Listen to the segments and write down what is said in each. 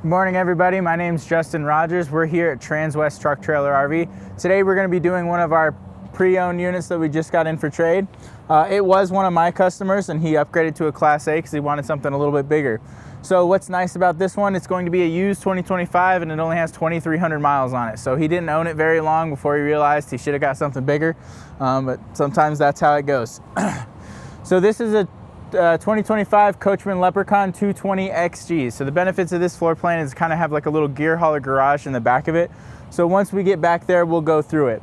Good morning, everybody. My name's Justin Rogers. We're here at Transwest Truck Trailer RV. Today we're going to be doing one of our pre-owned units that we just got in for trade. It was one of my customers and he upgraded to a Class A because he wanted something a little bit bigger. So what's nice about this one, it's going to be a used 2025 and it only has 2,300 miles on it. So he didn't own it very long before he realized he should have got something bigger, but sometimes that's how it goes. So this is a 2025 Coachmen Leprechaun 220XG. So the benefits of this floor plan is kind of have like a little gear hauler garage in the back of it. So once we get back there, we'll go through it.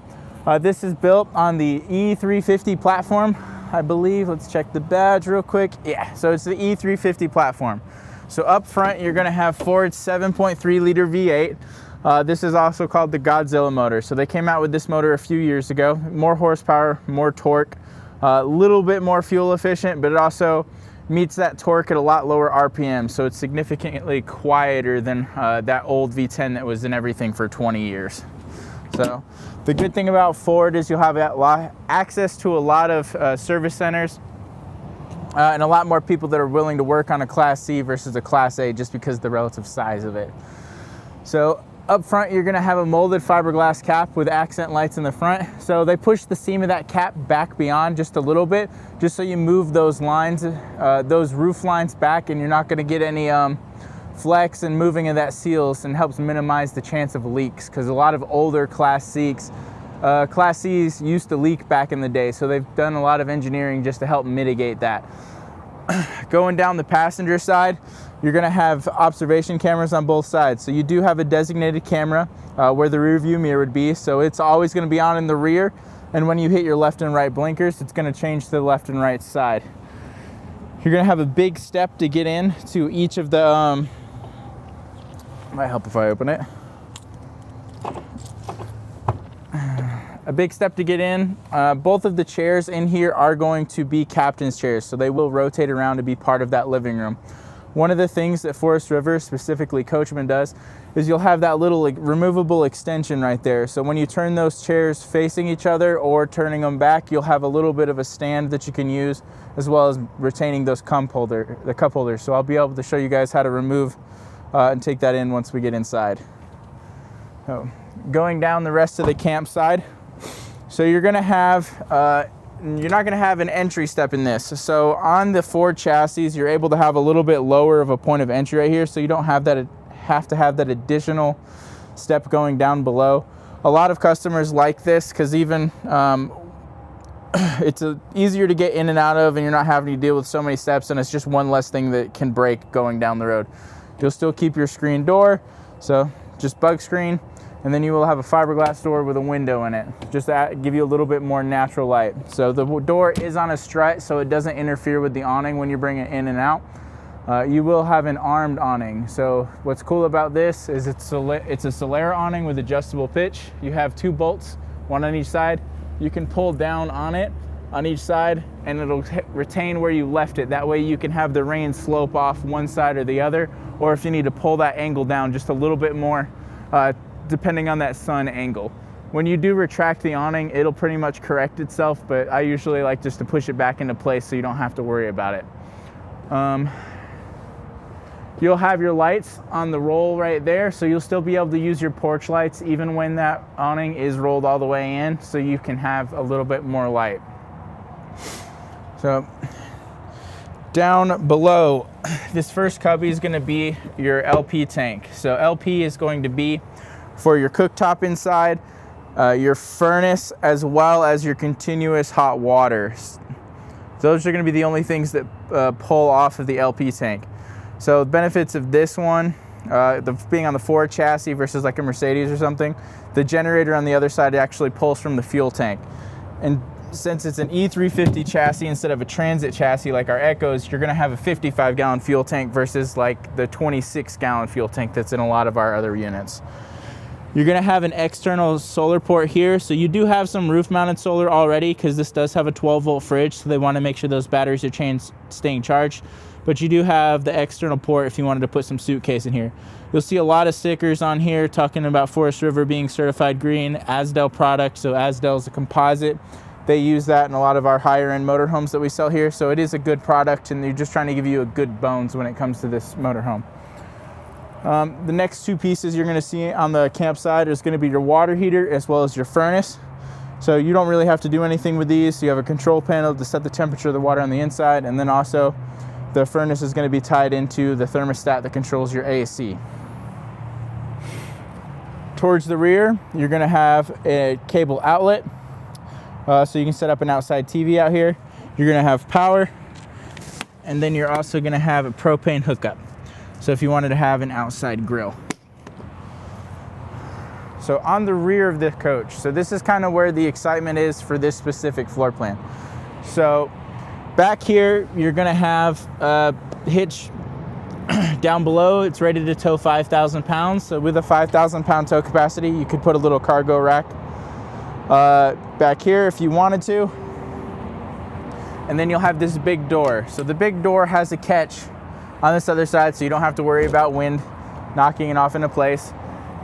This is built on the E350 platform, I believe. Let's check the badge real quick. Yeah, so it's the E350 platform. So up front, you're gonna have Ford's 7.3 liter V8. This is also called the Godzilla motor. So they came out with this motor a few years ago. More horsepower, more torque. A little bit more fuel efficient, but it also meets that torque at a lot lower RPM, so it's significantly quieter than that old V10 that was in everything for 20 years. So the good thing about Ford is you'll have access to a lot of service centers and a lot more people that are willing to work on a Class C versus a Class A just because of the relative size of it. So up front, you're gonna have a molded fiberglass cap with accent lights in the front. So they push the seam of that cap back beyond just a little bit, just so you move those lines, those roof lines back, and you're not gonna get any flex and moving of that seals, and helps minimize the chance of leaks, because a lot of older Class C's used to leak back in the day. So they've done a lot of engineering just to help mitigate that. Going down the passenger side, you're gonna have observation cameras on both sides. So you do have a designated camera where the rear view mirror would be. So it's always gonna be on in the rear. And when you hit your left and right blinkers, it's gonna change to the left and right side. You're gonna have a big step to get in to each of the, might help if I open it. A big step to get in. Both of the chairs in here are going to be captain's chairs, so they will rotate around to be part of that living room. One of the things that Forest River, specifically Coachmen, does is you'll have that little removable extension right there. So when you turn those chairs facing each other or turning them back, you'll have a little bit of a stand that you can use, as well as retaining those the cup holders. So I'll be able to show you guys how to remove and take that in once we get inside. So going down the rest of the camp side, so you're gonna have, you're not gonna have an entry step in this. So on the Ford chassis, you're able to have a little bit lower of a point of entry right here, so you don't have to have that additional step going down below. A lot of customers like this because even it's easier to get in and out of, and you're not having to deal with so many steps, and it's just one less thing that can break going down the road. You'll still keep your screen door, so just bug screen. And then you will have a fiberglass door with a window in it, just to give you a little bit more natural light. So the door is on a strut, so it doesn't interfere with the awning when you bring it in and out. You will have an armed awning. So what's cool about this is it's a Solera awning with adjustable pitch. You have two bolts, one on each side. You can pull down on it on each side, and it'll retain where you left it. That way you can have the reins slope off one side or the other, or if you need to pull that angle down just a little bit more, depending on that sun angle. When you do retract the awning, it'll pretty much correct itself, but I usually like just to push it back into place so you don't have to worry about it. You'll have your lights on the roll right there, so you'll still be able to use your porch lights even when that awning is rolled all the way in, so you can have a little bit more light. So down below, this first cubby is gonna be your LP tank. So LP is going to be for your cooktop inside, your furnace, as well as your continuous hot water. Those are gonna be the only things that pull off of the LP tank. So the benefits of this one, being on the Ford chassis versus like a Mercedes or something, the generator on the other side actually pulls from the fuel tank. And since it's an E350 chassis instead of a transit chassis like our Echoes, you're gonna have a 55-gallon fuel tank versus like the 26-gallon fuel tank that's in a lot of our other units. You're gonna have an external solar port here. So you do have some roof mounted solar already, because this does have a 12-volt fridge, so they wanna make sure those batteries are staying charged. But you do have the external port if you wanted to put some suitcase in here. You'll see a lot of stickers on here talking about Forest River being certified green, Asdel product. So Asdel is a composite. They use that in a lot of our higher end motorhomes that we sell here. So it is a good product, and they're just trying to give you a good bones when it comes to this motorhome. The next two pieces you're gonna see on the campsite is gonna be your water heater as well as your furnace. So you don't really have to do anything with these. You have a control panel to set the temperature of the water on the inside, and then also the furnace is gonna be tied into the thermostat that controls your AC. Towards the rear, you're gonna have a cable outlet. So you can set up an outside TV out here. You're gonna have power, and then you're also gonna have a propane hookup. So if you wanted to have an outside grill. So on the rear of the coach, so this is kind of where the excitement is for this specific floor plan. So back here, you're gonna have a hitch down below. It's ready to tow 5,000 pounds. So with a 5,000 pound tow capacity, you could put a little cargo rack back here if you wanted to. And then you'll have this big door. So the big door has a catch on this other side, so you don't have to worry about wind knocking it off into place.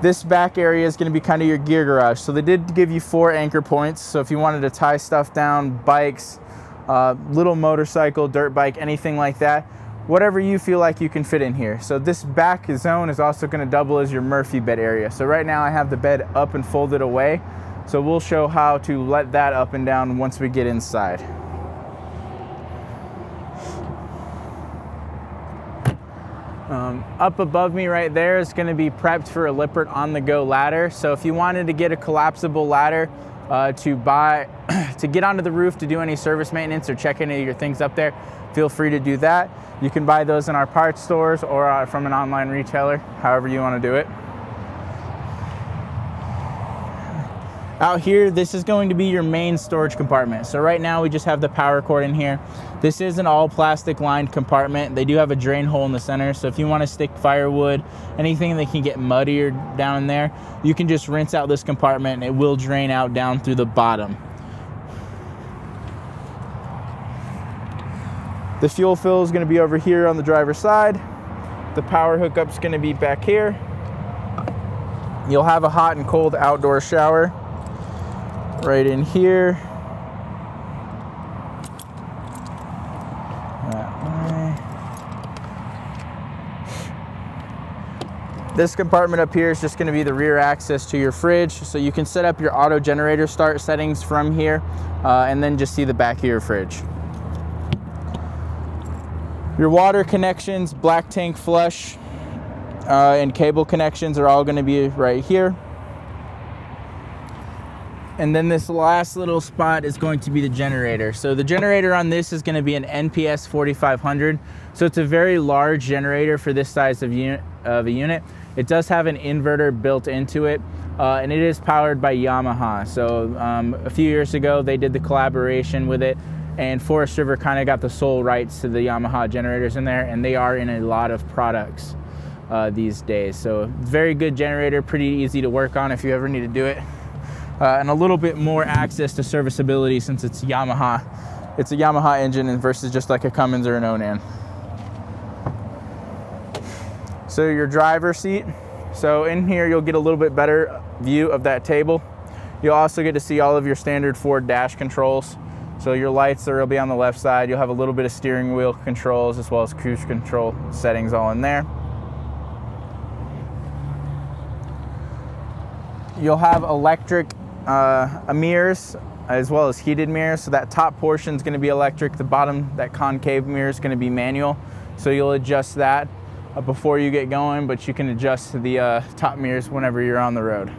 This back area is going to be kind of your gear garage. So they did give you 4 anchor points. So if you wanted to tie stuff down, bikes, little motorcycle, dirt bike, anything like that, whatever you feel like you can fit in here. So this back zone is also going to double as your Murphy bed area. So right now I have the bed up and folded away. So we'll show how to let that up and down once we get inside. Up above me right there is going to be prepped for a Lippert on-the-go ladder. So if you wanted to get a collapsible ladder to get onto the roof to do any service maintenance or check any of your things up there, feel free to do that. You can buy those in our parts stores or from an online retailer, however you want to do it. Out here, this is going to be your main storage compartment. So right now we just have the power cord in here. This is an all plastic lined compartment. They do have a drain hole in the center. So if you want to stick firewood, anything that can get muddy or down in there, you can just rinse out this compartment and it will drain out down through the bottom. The fuel fill is going to be over here on the driver's side. The power hookup is going to be back here. You'll have a hot and cold outdoor shower right in here. That way. This compartment up here is just going to be the rear access to your fridge. So you can set up your auto generator start settings from here and then just see the back of your fridge. Your water connections, black tank flush, and cable connections are all going to be right here. And then this last little spot is going to be the generator. So the generator on this is going to be an NPS 4500. So it's a very large generator for this size of a unit. It does have an inverter built into it, and it is powered by Yamaha. So a few years ago, they did the collaboration with it, and Forest River kind of got the sole rights to the Yamaha generators in there, and they are in a lot of products these days. So very good generator, pretty easy to work on if you ever need to do it. And a little bit more access to serviceability since it's Yamaha. It's a Yamaha engine versus just like a Cummins or an Onan. So your driver's seat. So in here you'll get a little bit better view of that table. You'll also get to see all of your standard Ford dash controls. So your lights will be on the left side. You'll have a little bit of steering wheel controls as well as cruise control settings all in there. You'll have electric mirrors as well as heated mirrors. So that top portion is going to be electric. The bottom, that concave mirror, is going to be manual. So you'll adjust that before you get going, but you can adjust the top mirrors whenever you're on the road.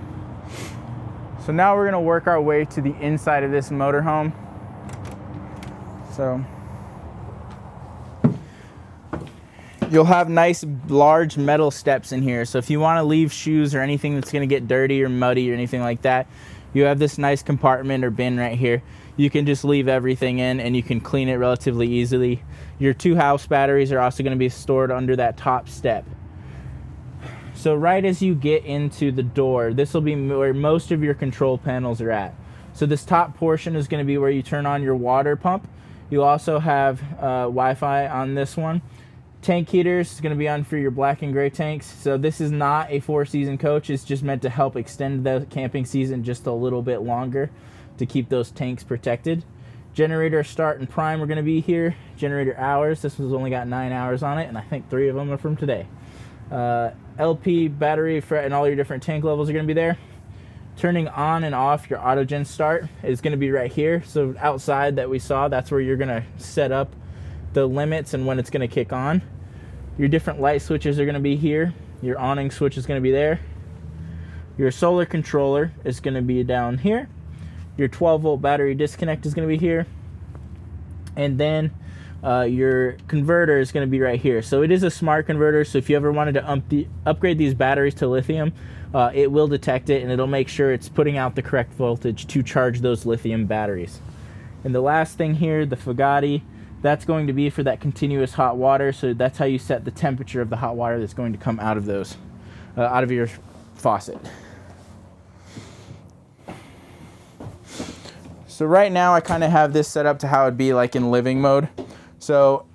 So now we're going to work our way to the inside of this motorhome. So you'll have nice large metal steps in here. So if you want to leave shoes or anything that's going to get dirty or muddy or anything like that, you have this nice compartment or bin right here. You can just leave everything in and you can clean it relatively easily. Your 2 house batteries are also going to be stored under that top step. So right as you get into the door, this will be where most of your control panels are at. So this top portion is going to be where you turn on your water pump. You also have Wi-Fi on this one. Tank heaters is going to be on for your black and gray tanks. So this is not a 4-season coach. It's just meant to help extend the camping season just a little bit longer to keep those tanks protected. Generator start and prime are going to be here. Generator hours, this one's only got 9 hours on it, and I think 3 of them are from today. LP battery and all your different tank levels are going to be there. Turning on and off your autogen start is going to be right here. So outside that we saw, that's where you're going to set up the limits and when it's going to kick on. Your different light switches are going to be here. Your awning switch is going to be there. Your solar controller is going to be down here. Your 12-volt battery disconnect is going to be here. And then your converter is going to be right here. So it is a smart converter, so if you ever wanted to upgrade these batteries to lithium, it will detect it and it'll make sure it's putting out the correct voltage to charge those lithium batteries. And the last thing here, the Fugatti, that's going to be for that continuous hot water. So that's how you set the temperature of the hot water that's going to come out of those, out of your faucet. So right now I kind of have this set up to how it'd be like in living mode. So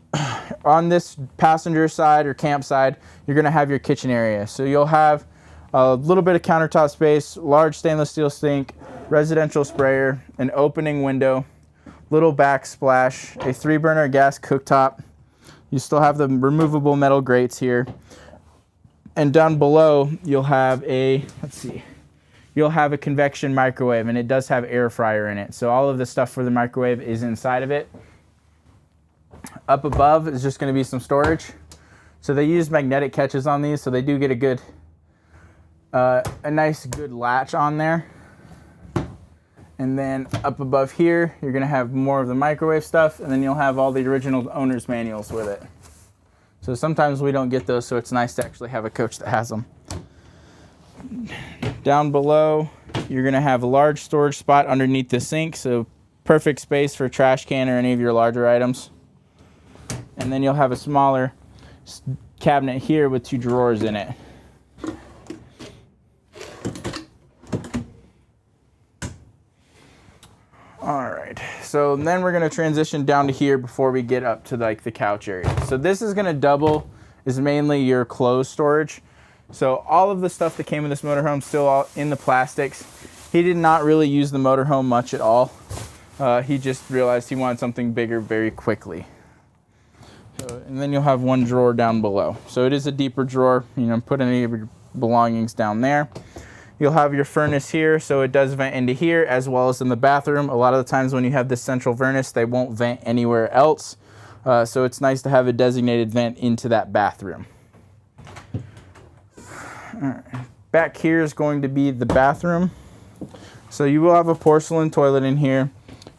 on this passenger side or camp side, you're gonna have your kitchen area. So you'll have a little bit of countertop space, large stainless steel sink, residential sprayer, an opening window, little backsplash, a 3-burner gas cooktop. You still have the removable metal grates here. And down below, you'll have a, you'll have a convection microwave, and it does have air fryer in it. So all of the stuff for the microwave is inside of it. Up above is just going to be some storage. So they use magnetic catches on these, so they do get a good, a nice good latch on there. And then up above here, you're going to have more of the microwave stuff, and then you'll have all the original owner's manuals with it. So sometimes we don't get those, so it's nice to actually have a coach that has them. Down below, you're going to have a large storage spot underneath the sink, so perfect space for a trash can or any of your larger items. And then you'll have a smaller cabinet here with 2 drawers in it. All right, so then we're gonna transition down to here before we get up to like the couch area. So this is gonna double, is mainly your clothes storage. So all of the stuff that came with this motorhome still all in the plastics. He did not really use the motorhome much at all. He just realized he wanted something bigger very quickly. So, and then you'll have 1 drawer down below. So it is a deeper drawer, you know, put any of your belongings down there. You'll have your furnace here, so it does vent into here as well as in the bathroom. A lot of the times when you have this central furnace, they won't vent anywhere else. So it's nice to have a designated vent into that bathroom. All right. Back here is going to be the bathroom. So you will have a porcelain toilet in here.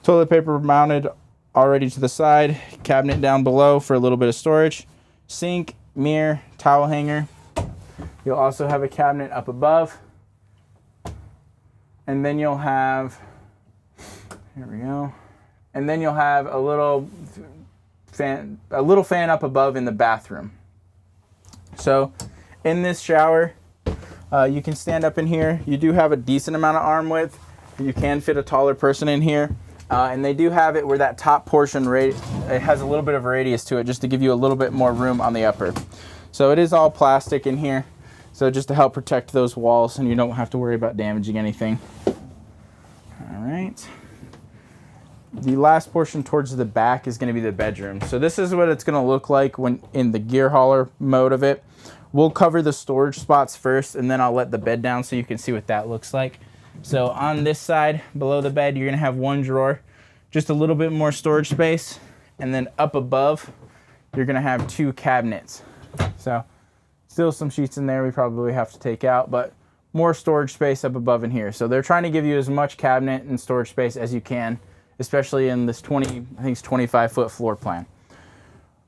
Toilet paper mounted already to the side. Cabinet down below for a little bit of storage. Sink, mirror, towel hanger. You'll also have a cabinet up above. And then you'll have, here we go. And then you'll have a little fan up above in the bathroom. So in this shower, you can stand up in here. You do have a decent amount of arm width. You can fit a taller person in here. And they do have it where that top portion, it has a little bit of a radius to it just to give you a little bit more room on the upper. So it is all plastic in here. So just to help protect those walls and you don't have to worry about damaging anything. All right. The last portion towards the back is going to be the bedroom. So this is what it's going to look like when in the gear hauler mode of it. We'll cover the storage spots first and then I'll let the bed down so you can see what that looks like. So on this side below the bed, you're going to have 1 drawer, just a little bit more storage space. And then up above, you're going to have 2 cabinets. So still some sheets in there we probably have to take out, but more storage space up above in here. So they're trying to give you as much cabinet and storage space as you can, especially in this 25-foot floor plan.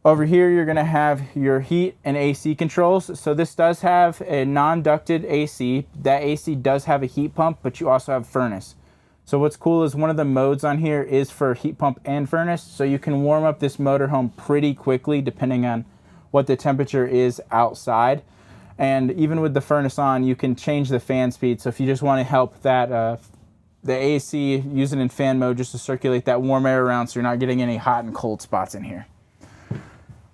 Over here, you're gonna have your heat and AC controls. So this does have a non-ducted AC. That AC does have a heat pump, but you also have furnace. So what's cool is one of the modes on here is for heat pump and furnace. So you can warm up this motorhome pretty quickly depending on what the temperature is outside. And even with the furnace on, you can change the fan speed. So if you just want to help that the AC, use it in fan mode just to circulate that warm air around so you're not getting any hot and cold spots in here.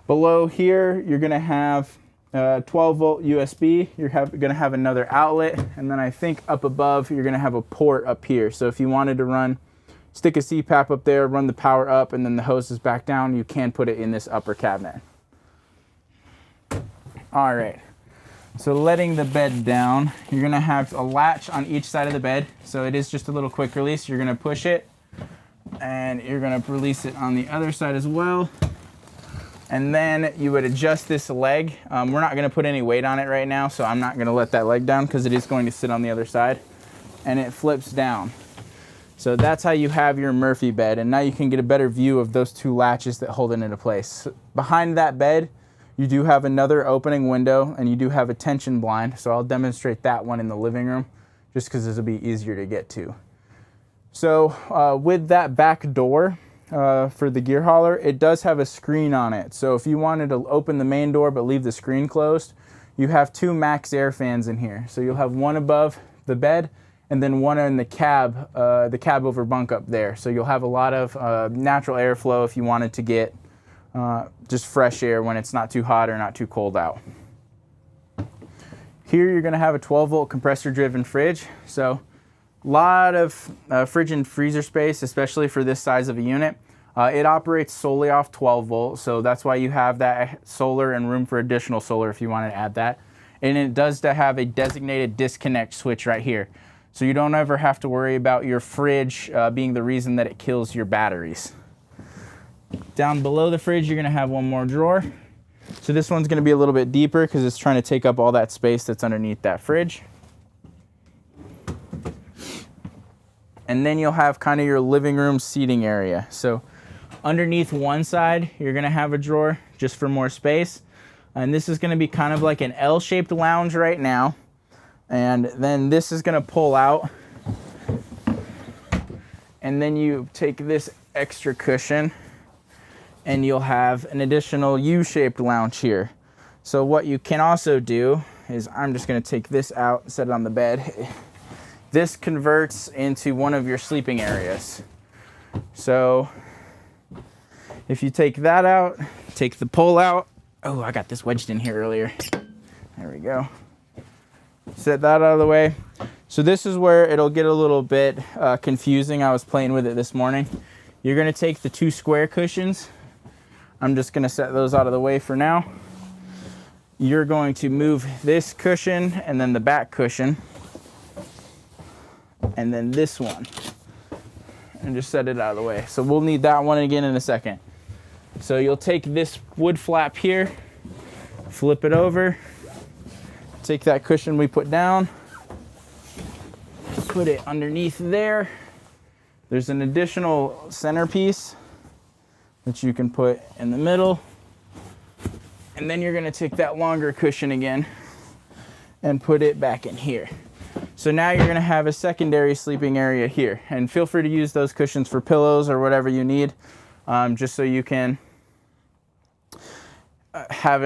Below here, you're going to have 12-volt USB. You're going to have another outlet. And then I think up above, you're going to have a port up here. So if you wanted to stick a CPAP up there, run the power up, and then the hose is back down, you can put it in this upper cabinet. All right. So letting the bed down, you're gonna have a latch on each side of the bed. So it is just a little quick release. You're gonna push it and you're gonna release it on the other side as well. And then you would adjust this leg. We're not gonna put any weight on it right now, so I'm not gonna let that leg down because it is going to sit on the other side. And it flips down. So that's how you have your Murphy bed. And now you can get a better view of those two latches that hold it into place. Behind that bed, you do have another opening window and you do have a tension blind. So I'll demonstrate that one in the living room just because this will be easier to get to. So with that back door for the gear hauler, it does have a screen on it. So if you wanted to open the main door but leave the screen closed, you have two max air fans in here. So you'll have one above the bed and then one in the cab over bunk up there. So you'll have a lot of natural airflow if you wanted to get just fresh air when it's not too hot or not too cold out. Here you're gonna have a 12-volt compressor-driven fridge. So a lot of fridge and freezer space, especially for this size of a unit. It operates solely off 12 volts, so that's why you have that solar and room for additional solar if you want to add that. And it does have a designated disconnect switch right here. So you don't ever have to worry about your fridge being the reason that it kills your batteries. Down below the fridge, you're gonna have one more drawer. So this one's gonna be a little bit deeper because it's trying to take up all that space that's underneath that fridge. And then you'll have kind of your living room seating area. So underneath one side, you're gonna have a drawer just for more space. And this is gonna be kind of like an L-shaped lounge right now. And then this is gonna pull out. And then you take this extra cushion and you'll have an additional U-shaped lounge here. So what you can also do is, I'm just gonna take this out and set it on the bed. This converts into one of your sleeping areas. So if you take that out, take the pole out. Oh, I got this wedged in here earlier. There we go. Set that out of the way. So this is where it'll get a little bit confusing. I was playing with it this morning. You're gonna take the two square cushions. I'm just gonna set those out of the way for now. You're going to move this cushion and then the back cushion and then this one and just set it out of the way. So we'll need that one again in a second. So you'll take this wood flap here, flip it over, take that cushion we put down, put it underneath there. There's an additional centerpiece that you can put in the middle. And then you're gonna take that longer cushion again and put it back in here. So now you're gonna have a secondary sleeping area here. And feel free to use those cushions for pillows or whatever you need, just so you can have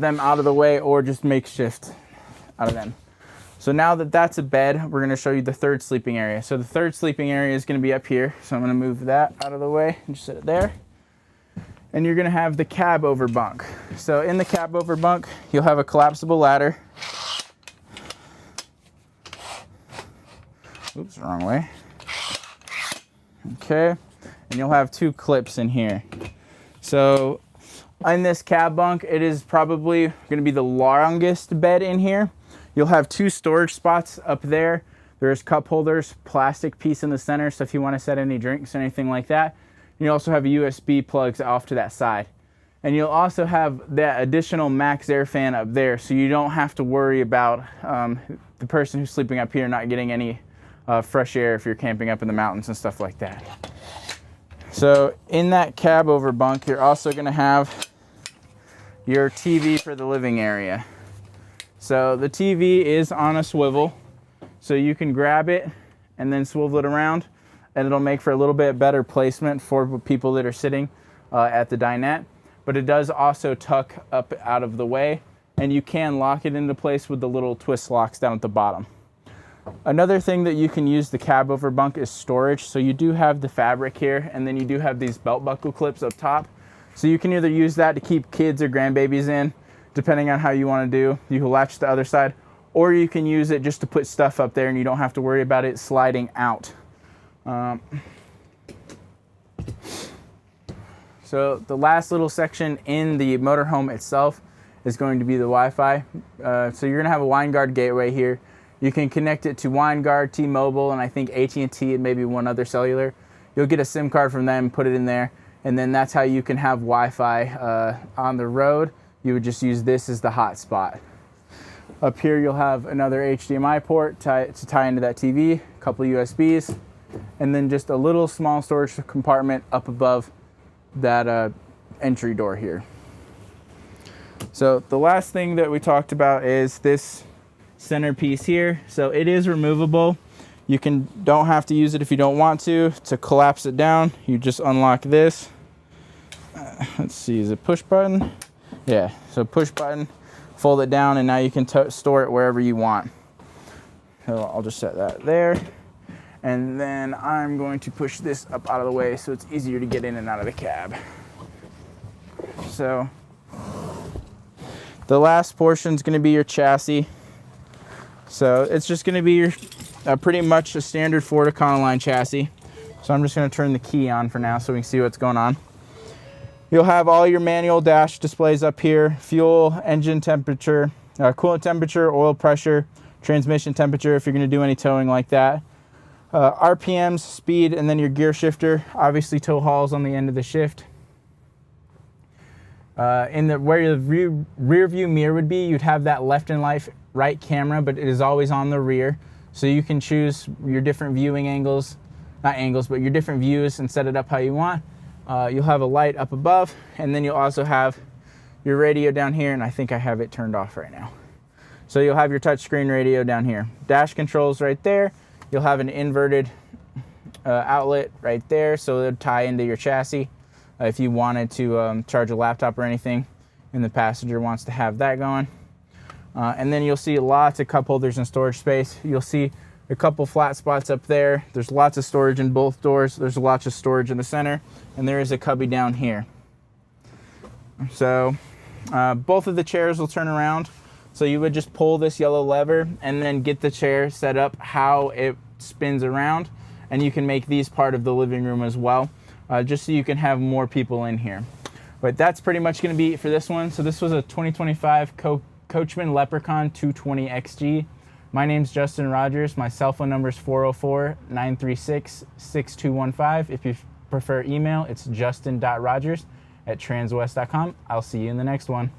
them out of the way or just makeshift out of them. So now that that's a bed, we're gonna show you the third sleeping area. So the third sleeping area is gonna be up here. So I'm gonna move that out of the way and just set it there. And you're gonna have the Cabover bunk. So in the Cabover bunk, you'll have a collapsible ladder. Oops, wrong way. Okay, and you'll have two clips in here. So in this cab bunk, it is probably gonna be the longest bed in here. You'll have two storage spots up there. There's cup holders, plastic piece in the center, so if you wanna set any drinks or anything like that. You also have a USB plugs off to that side. And you'll also have that additional max air fan up there, so you don't have to worry about the person who's sleeping up here not getting any fresh air if you're camping up in the mountains and stuff like that. So in that Cabover bunk, you're also gonna have your TV for the living area. So the TV is on a swivel, so you can grab it and then swivel it around, and it'll make for a little bit better placement for people that are sitting at the dinette. But it does also tuck up out of the way, and you can lock it into place with the little twist locks down at the bottom. Another thing that you can use the Cabover bunk is storage. So you do have the fabric here, and then you do have these belt buckle clips up top. So you can either use that to keep kids or grandbabies in, depending on how you want to do. You can latch the other side, or you can use it just to put stuff up there and you don't have to worry about it sliding out. So the last little section in the motorhome itself is going to be the Wi-Fi. So you're gonna have a WineGuard gateway here. You can connect it to WineGuard, T-Mobile, and I think AT&T and maybe one other cellular. You'll get a SIM card from them, put it in there, and then that's how you can have Wi-Fi on the road. You would just use this as the hotspot. Up here you'll have another HDMI port to tie into that TV, a couple of USBs, and then just a little small storage compartment up above that entry door here. So the last thing that we talked about is this centerpiece here. So it is removable. You don't have to use it if you don't want to. To collapse it down, you just unlock this. Let's see, is it push button? Yeah, so push button, fold it down, and now you can store it wherever you want. So I'll just set that there. And then I'm going to push this up out of the way so it's easier to get in and out of the cab. So the last portion is going to be your chassis. So it's just going to be your pretty much a standard Ford Econoline chassis. So I'm just going to turn the key on for now so we can see what's going on. You'll have all your manual dash displays up here: fuel, engine temperature, coolant temperature, oil pressure, transmission temperature if you're going to do any towing like that. RPMs, speed, and then your gear shifter. Obviously tow hauls on the end of the shift. Where the rear view mirror would be, you'd have that left and right camera, but it is always on the rear. So you can choose your different viewing angles, not angles, but your different views and set it up how you want. You'll have a light up above, and then you'll also have your radio down here, and I think I have it turned off right now. So you'll have your touchscreen radio down here. Dash controls right there. You'll have an inverted outlet right there, so it'll tie into your chassis. If you wanted to charge a laptop or anything, and the passenger wants to have that going. And then you'll see lots of cup holders and storage space. You'll see a couple flat spots up there. There's lots of storage in both doors. There's lots of storage in the center, and there is a cubby down here. So both of the chairs will turn around. So you would just pull this yellow lever and then get the chair set up how it spins around, and you can make these part of the living room as well, just so you can have more people in here. But that's pretty much going to be it for this one. So this was a 2025 Coachmen Leprechaun 220 XG. My name's Justin Rogers. My cell phone number is 404-936-6215. If you prefer email, it's justin.rogers@transwest.com. I'll see you in the next one.